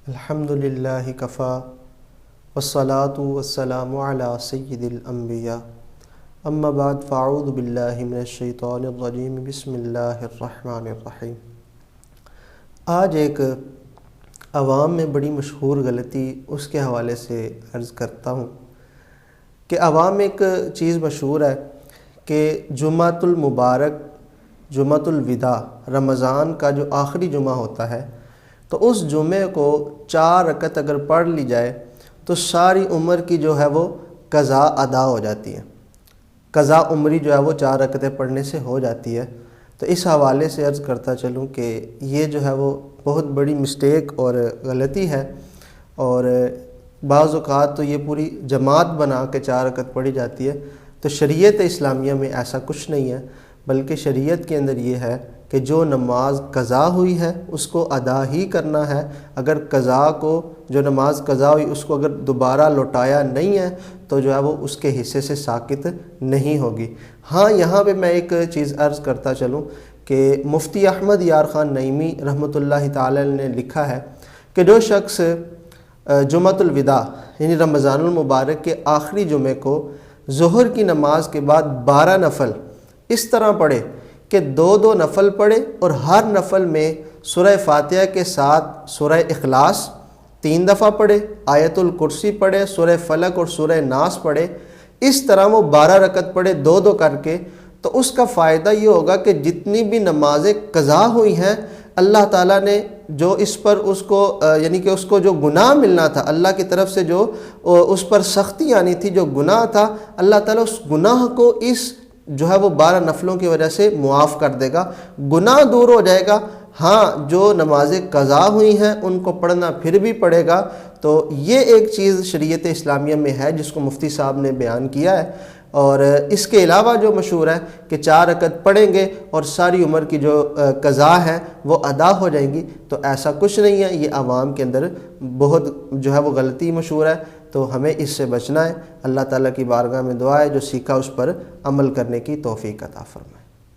الحمدللہ کفا والصلاة والسلام علی سید الانبیاء اما بعد فاعوذ باللہ من الشیطان الرجیم بسم اللہ الرحمن الرحیم۔ آج ایک عوام میں بڑی مشہور غلطی اس کے حوالے سے عرض کرتا ہوں کہ عوام میں ایک چیز مشہور ہے کہ جمعۃ المبارک، جمعۃ الوداع، رمضان کا جو آخری جمعہ ہوتا ہے تو اس جمعے کو 4 رکعت اگر پڑھ لی جائے تو ساری عمر کی جو ہے وہ قضا ادا ہو جاتی ہے، قضا عمری جو ہے وہ 4 رکعتیں پڑھنے سے ہو جاتی ہے۔ تو اس حوالے سے عرض کرتا چلوں کہ یہ جو ہے وہ بہت بڑی مسٹیک اور غلطی ہے، اور بعض اوقات تو یہ پوری جماعت بنا کے 4 رکعت پڑھی جاتی ہے۔ تو شریعت اسلامیہ میں ایسا کچھ نہیں ہے، بلکہ شریعت کے اندر یہ ہے کہ جو نماز قضا ہوئی ہے اس کو ادا ہی کرنا ہے۔ اگر قضا کو، جو نماز قضا ہوئی اس کو اگر دوبارہ لوٹایا نہیں ہے تو جو ہے وہ اس کے حصے سے ساقط نہیں ہوگی۔ ہاں، یہاں پہ میں ایک چیز عرض کرتا چلوں کہ مفتی احمد یار خان نعیمی رحمۃ اللہ تعالی نے لکھا ہے کہ جو شخص جمعۃ الوداع یعنی رمضان المبارک کے آخری جمعے کو ظہر کی نماز کے بعد 12 نفل اس طرح پڑھے کہ 2 نفل پڑھے اور ہر نفل میں سورہ فاتحہ کے ساتھ سورہ اخلاص 3 دفعہ پڑھے، آیت الکرسی پڑھے، سورہ فلق اور سورہ ناس پڑھے، اس طرح وہ 12 رکعت پڑھے 2 کر کے، تو اس کا فائدہ یہ ہوگا کہ جتنی بھی نمازیں قضا ہوئی ہیں اللہ تعالیٰ نے جو اس پر اس کو یعنی کہ اس کو جو گناہ ملنا تھا، اللہ کی طرف سے جو اس پر سختی آنی تھی، جو گناہ تھا، اللہ تعالیٰ اس گناہ کو اس جو ہے وہ 12 نفلوں کی وجہ سے معاف کر دے گا، گناہ دور ہو جائے گا۔ ہاں، جو نمازیں قضا ہوئی ہیں ان کو پڑھنا پھر بھی پڑے گا۔ تو یہ ایک چیز شریعت اسلامیہ میں ہے جس کو مفتی صاحب نے بیان کیا ہے، اور اس کے علاوہ جو مشہور ہے کہ 4 رکعت پڑھیں گے اور ساری عمر کی جو قضا ہے وہ ادا ہو جائیں گی، تو ایسا کچھ نہیں ہے۔ یہ عوام کے اندر بہت جو ہے وہ غلطی مشہور ہے، تو ہمیں اس سے بچنا ہے۔ اللہ تعالیٰ کی بارگاہ میں دعا ہے جو سیکھا اس پر عمل کرنے کی توفیق عطا فرمائے۔